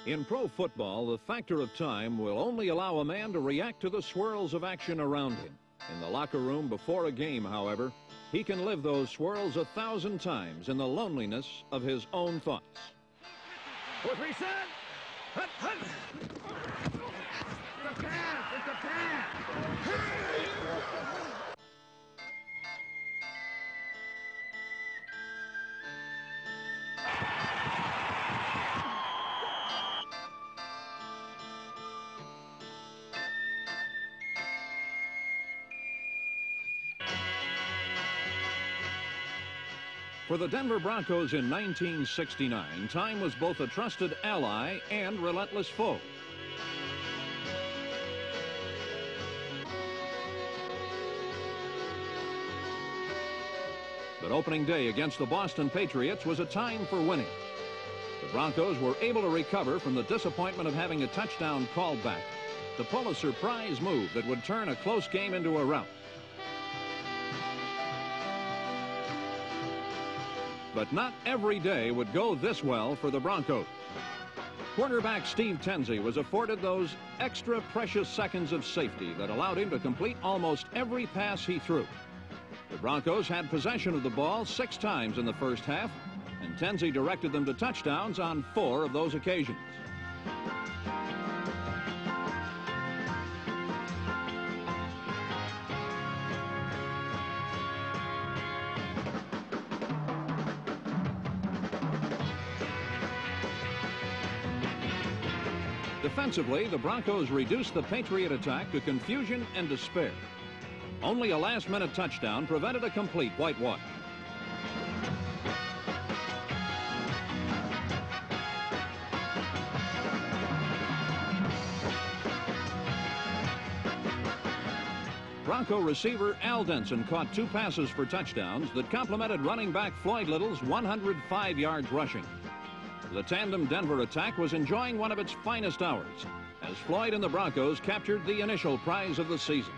In pro football, the factor of time will only allow a man to react to the swirls of action around him. In the locker room before a game, however, he can live those swirls 1,000 times in the loneliness of his own thoughts. 4-3 set. Hut, hut. It's a pass. It's a pass. For the Denver Broncos in 1969, time was both a trusted ally and relentless foe. But opening day against the Boston Patriots was a time for winning. The Broncos were able to recover from the disappointment of having a touchdown called back to pull a surprise move that would turn a close game into a rout. But not every day would go this well for the Broncos. Quarterback Steve Tenzie was afforded those extra precious seconds of safety that allowed him to complete almost every pass he threw. The Broncos had possession of the ball 6 times in the first half, and Tenzie directed them to touchdowns on 4 of those occasions. Defensively, the Broncos reduced the Patriot attack to confusion and despair. Only a last-minute touchdown prevented a complete whitewash. Bronco receiver Al Denson caught 2 passes for touchdowns that complemented running back Floyd Little's 105 yards rushing. The tandem Denver attack was enjoying one of its finest hours as Floyd and the Broncos captured the initial prize of the season.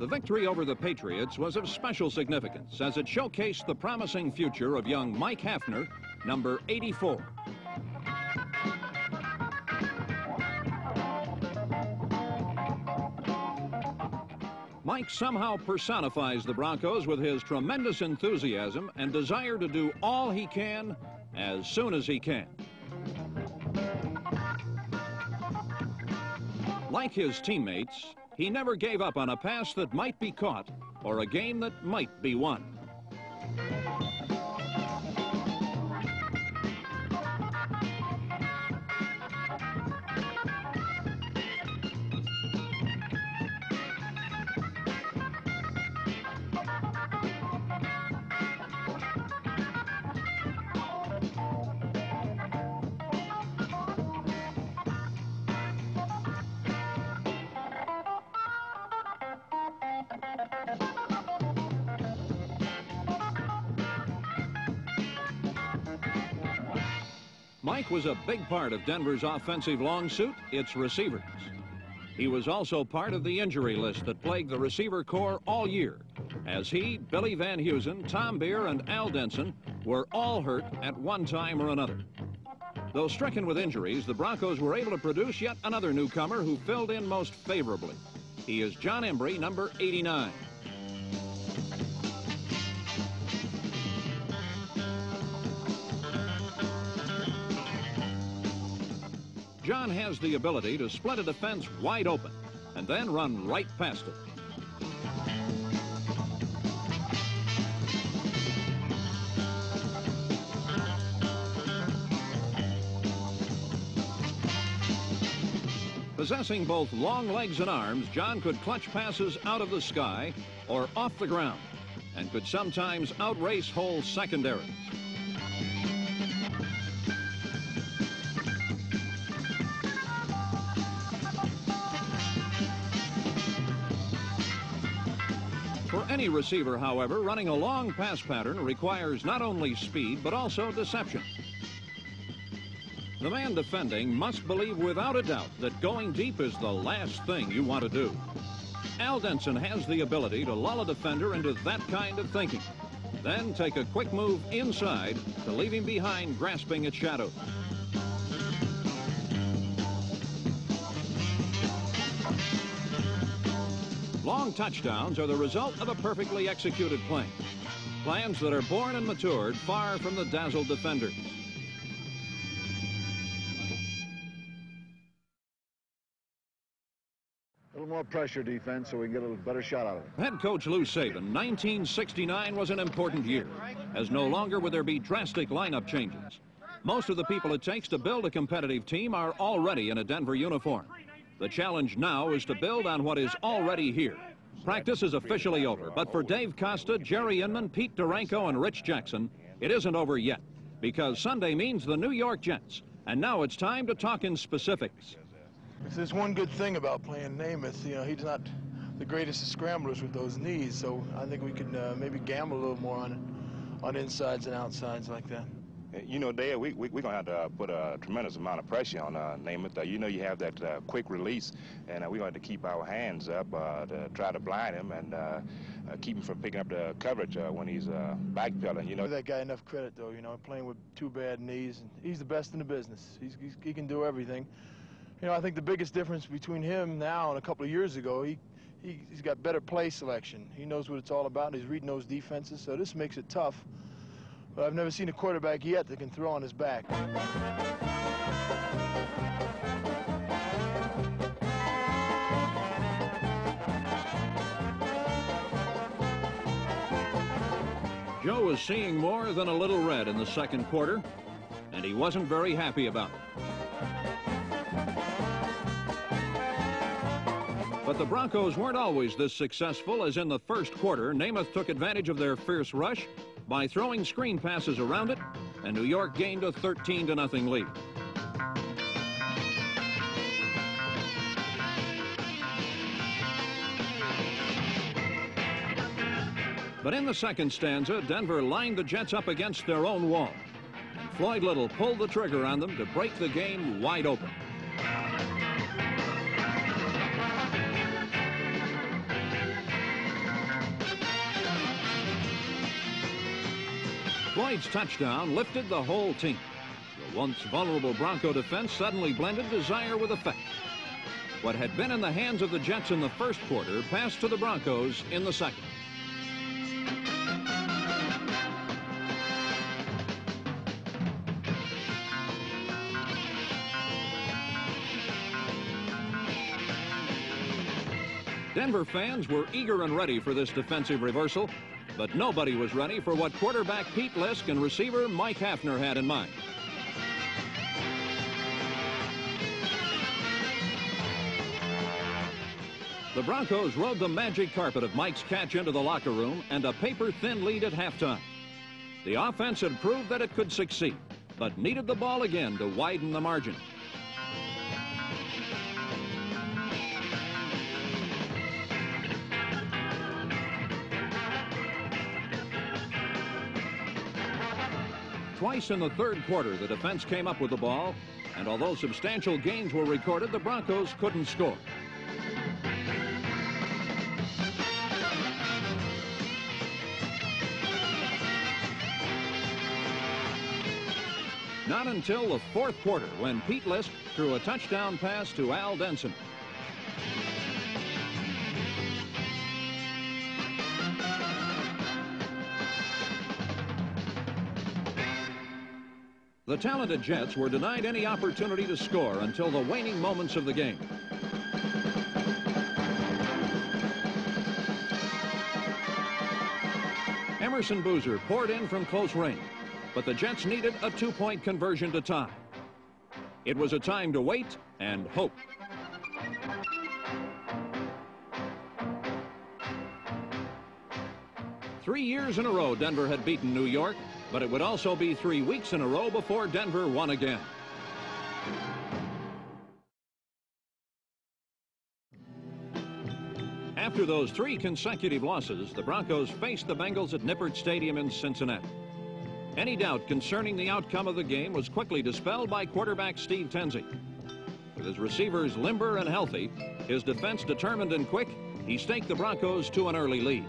The victory over the Patriots was of special significance as it showcased the promising future of young Mike Hafner, number 84. Mike somehow personifies the Broncos with his tremendous enthusiasm and desire to do all he can as soon as he can. Like his teammates, he never gave up on a pass that might be caught or a game that might be won. Mike was a big part of Denver's offensive long suit, its receivers. He was also part of the injury list that plagued the receiver corps all year, as he, Billy Van Heusen, Tom Beer, and Al Denson were all hurt at one time or another. Though stricken with injuries, the Broncos were able to produce yet another newcomer who filled in most favorably. He is John Embry, number 89. John has the ability to split a defense wide open and then run right past it. Possessing both long legs and arms, John could clutch passes out of the sky or off the ground and could sometimes outrace whole secondaries. For any receiver, however, running a long pass pattern requires not only speed but also deception. The man defending must believe without a doubt that going deep is the last thing you want to do. Al Denson has the ability to lull a defender into that kind of thinking, then take a quick move inside to leave him behind grasping at shadows. Long touchdowns are the result of a perfectly executed plan. Plans that are born and matured far from the dazzled defenders. A little more pressure defense so we can get a little better shot out of it. Head coach Lou Saban, 1969 was an important year, as no longer would there be drastic lineup changes. Most of the people it takes to build a competitive team are already in a Denver uniform. The challenge now is to build on what is already here. Practice is officially over, but for Dave Costa, Jerry Inman, Pete Duranko, and Rich Jackson, it isn't over yet, because Sunday means the New York Jets, and now it's time to talk in specifics. There's one good thing about playing Namath. You know, he's not the greatest of scramblers with those knees, so I think we can maybe gamble a little more on insides and outsides like that. You know, Dad, we're going to have to put a tremendous amount of pressure on Namath. You know, you have that quick release, and we're going to have to keep our hands up to try to blind him and keep him from picking up the coverage when he's backpedaling, you know. Give that guy enough credit, though, you know, playing with two bad knees. And he's the best in the business. He can do everything. You know, I think the biggest difference between him now and a couple of years ago, he's got better play selection. He knows what it's all about. He's reading those defenses, so this makes it tough. But I've never seen a quarterback yet that can throw on his back. Joe was seeing more than a little red in the second quarter, and he wasn't very happy about it. But the Broncos weren't always this successful, as in the first quarter, Namath took advantage of their fierce rush by throwing screen passes around it, and New York gained a 13-0 lead. But in the second stanza, Denver lined the Jets up against their own wall, and Floyd Little pulled the trigger on them to break the game wide open. Floyd's touchdown lifted the whole team. The once vulnerable Bronco defense suddenly blended desire with effect. What had been in the hands of the Jets in the first quarter passed to the Broncos in the second. Denver fans were eager and ready for this defensive reversal, but nobody was ready for what quarterback Pete Lisk and receiver Mike Hafner had in mind. The Broncos rode the magic carpet of Mike's catch into the locker room and a paper-thin lead at halftime. The offense had proved that it could succeed, but needed the ball again to widen the margin. Twice in the third quarter, the defense came up with the ball, and although substantial gains were recorded, the Broncos couldn't score. Not until the fourth quarter, when Pete Lisk threw a touchdown pass to Al Denson. The talented Jets were denied any opportunity to score until the waning moments of the game. Emerson Boozer poured in from close range, but the Jets needed a two-point conversion to tie. It was a time to wait and hope. Three years in a row, Denver had beaten New York, but it would also be 3 weeks in a row before Denver won again. After those 3 consecutive losses, the Broncos faced the Bengals at Nippert Stadium in Cincinnati. Any doubt concerning the outcome of the game was quickly dispelled by quarterback Steve Tenzi. With his receivers limber and healthy, his defense determined and quick, he staked the Broncos to an early lead.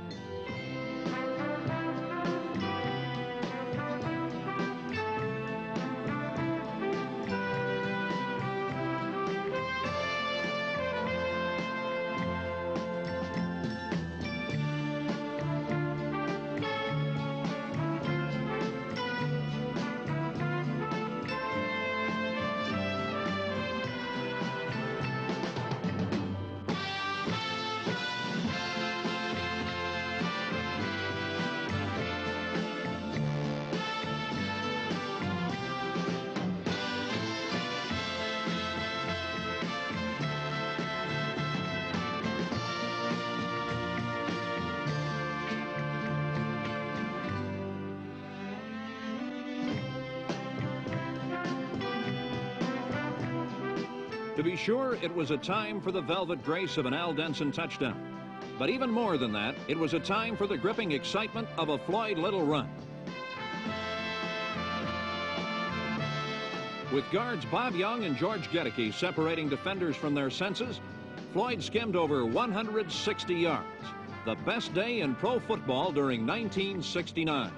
To be sure, it was a time for the velvet grace of an Al Denson touchdown. But even more than that, it was a time for the gripping excitement of a Floyd Little run. With guards Bob Young and George Gedicke separating defenders from their senses, Floyd skimmed over 160 yards. The best day in pro football during 1969.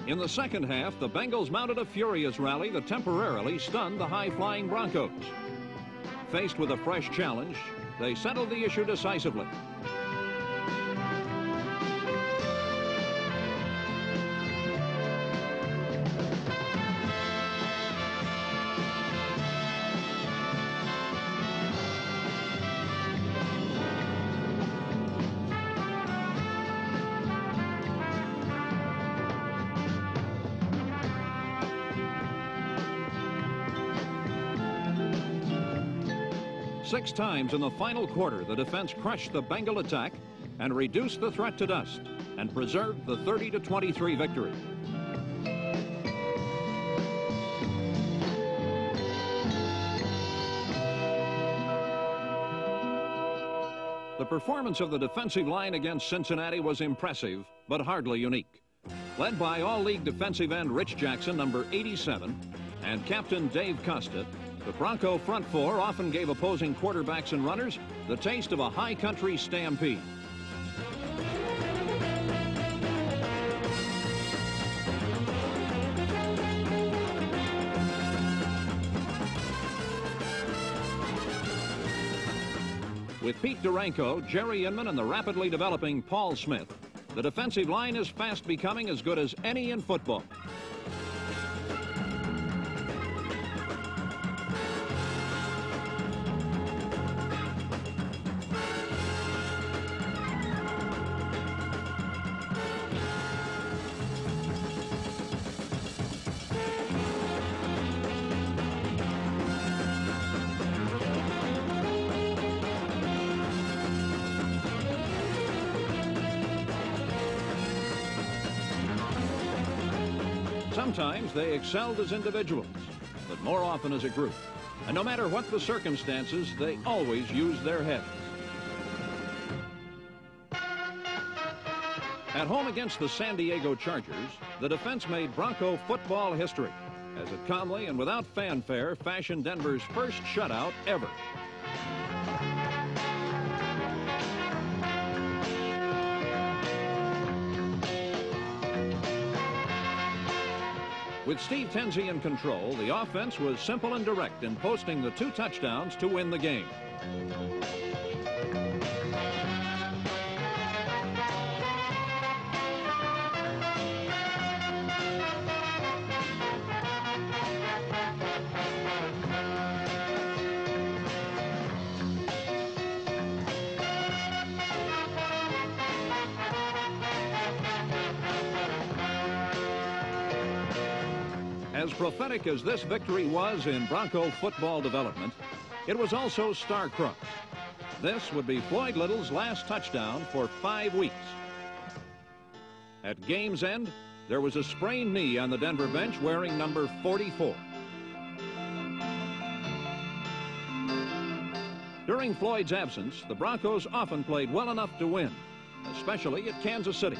In the second half, the Bengals mounted a furious rally that temporarily stunned the high-flying Broncos. Faced with a fresh challenge, they settled the issue decisively. Six times in the final quarter, the defense crushed the Bengal attack and reduced the threat to dust and preserved the 30-23 victory. The performance of the defensive line against Cincinnati was impressive, but hardly unique. Led by all-league defensive end Rich Jackson, number 87, and captain Dave Costa, the Bronco front four often gave opposing quarterbacks and runners the taste of a high-country stampede. With Pete Duranko, Jerry Inman, and the rapidly developing Paul Smith, the defensive line is fast becoming as good as any in football. Sometimes they excelled as individuals, but more often as a group. And no matter what the circumstances, they always used their heads. At home against the San Diego Chargers, the defense made Bronco football history as it calmly and without fanfare fashioned Denver's first shutout ever. With Steve Tenzi in control, the offense was simple and direct in posting the 2 touchdowns to win the game. As prophetic as this victory was in Bronco football development, it was also star-crossed. This would be Floyd Little's last touchdown for 5 weeks. At game's end, there was a sprained knee on the Denver bench wearing number 44. During Floyd's absence, the Broncos often played well enough to win, especially at Kansas City.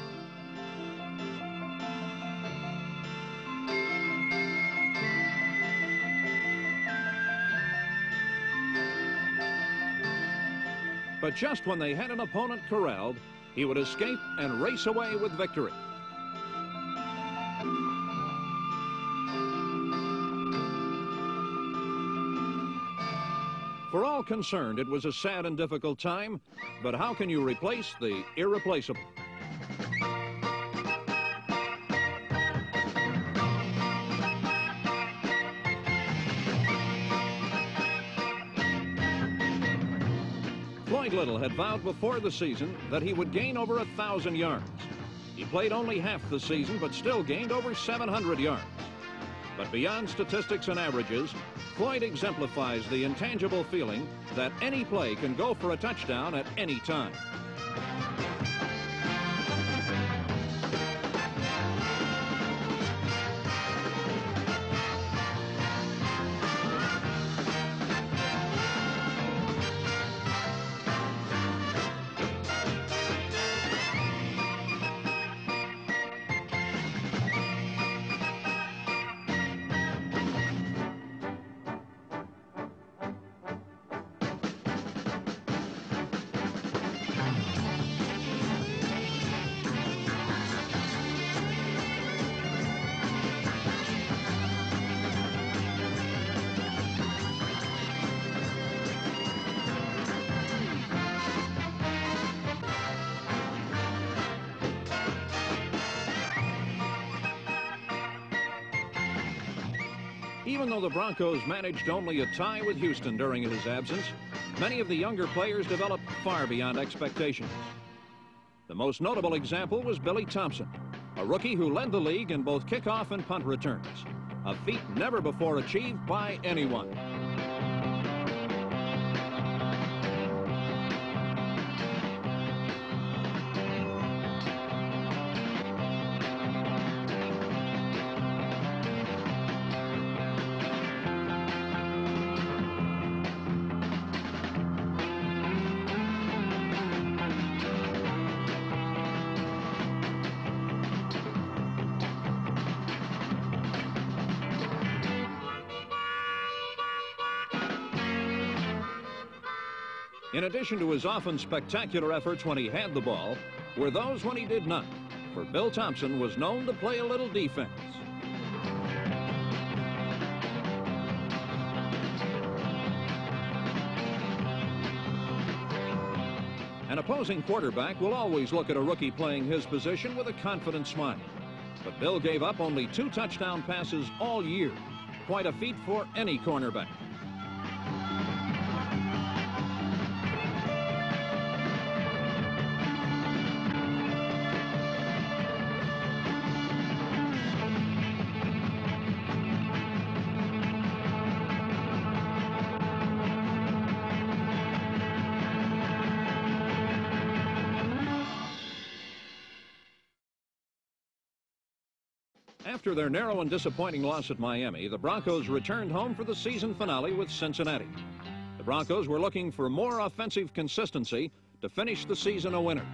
But just when they had an opponent corralled, he would escape and race away with victory. For all concerned, it was a sad and difficult time, but how can you replace the irreplaceable? Floyd Little had vowed before the season that he would gain over 1,000 yards. He played only half the season, but still gained over 700 yards. But beyond statistics and averages, Floyd exemplifies the intangible feeling that any play can go for a touchdown at any time. Even though the Broncos managed only a tie with Houston during his absence, many of the younger players developed far beyond expectations. The most notable example was Billy Thompson, a rookie who led the league in both kickoff and punt returns, a feat never before achieved by anyone. In addition to his often spectacular efforts when he had the ball, were those when he did not, for Bill Thompson was known to play a little defense. An opposing quarterback will always look at a rookie playing his position with a confident smile. But Bill gave up only 2 touchdown passes all year, quite a feat for any cornerback. After their narrow and disappointing loss at Miami, the Broncos returned home for the season finale with Cincinnati. The Broncos were looking for more offensive consistency to finish the season a winner.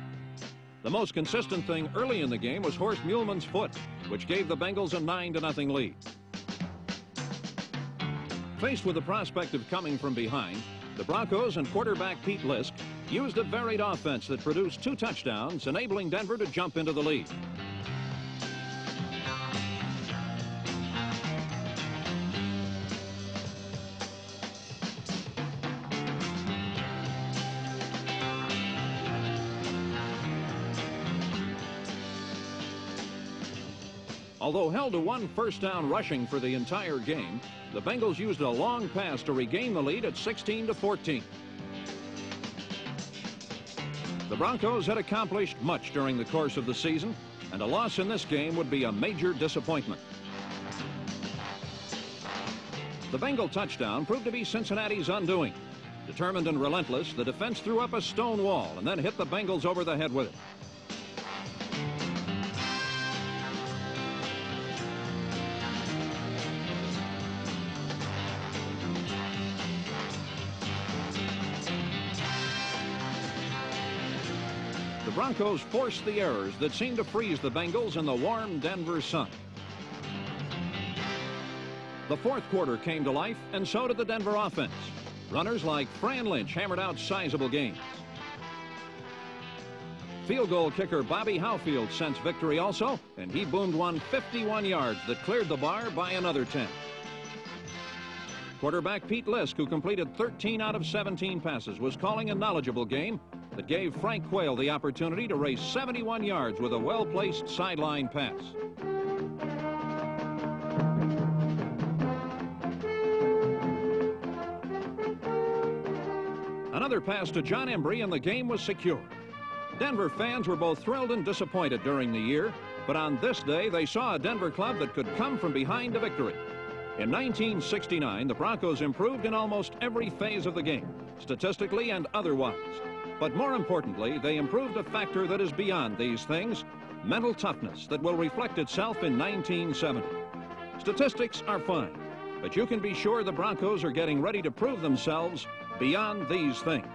The most consistent thing early in the game was Horst Muhlmann's foot, which gave the Bengals a 9-0 lead. Faced with the prospect of coming from behind, the Broncos and quarterback Pete Lisk used a varied offense that produced 2 touchdowns, enabling Denver to jump into the lead. Although held to 1 first down rushing for the entire game, the Bengals used a long pass to regain the lead at 16-14. The Broncos had accomplished much during the course of the season, and a loss in this game would be a major disappointment. The Bengal touchdown proved to be Cincinnati's undoing. Determined and relentless, the defense threw up a stone wall and then hit the Bengals over the head with it. The Broncos forced the errors that seemed to freeze the Bengals in the warm Denver sun. The fourth quarter came to life, and so did the Denver offense. Runners like Fran Lynch hammered out sizable gains. Field goal kicker Bobby Howfield sensed victory also, and he boomed one 51 yards that cleared the bar by another 10. Quarterback Pete Lisk, who completed 13 out of 17 passes, was calling a knowledgeable game that gave Frank Quayle the opportunity to race 71 yards with a well-placed sideline pass. Another pass to John Embry, and the game was secure. Denver fans were both thrilled and disappointed during the year, but on this day they saw a Denver club that could come from behind to victory. In 1969, the Broncos improved in almost every phase of the game, statistically and otherwise. But more importantly, they improved a factor that is beyond these things, mental toughness that will reflect itself in 1970. Statistics are fine, but you can be sure the Broncos are getting ready to prove themselves beyond these things.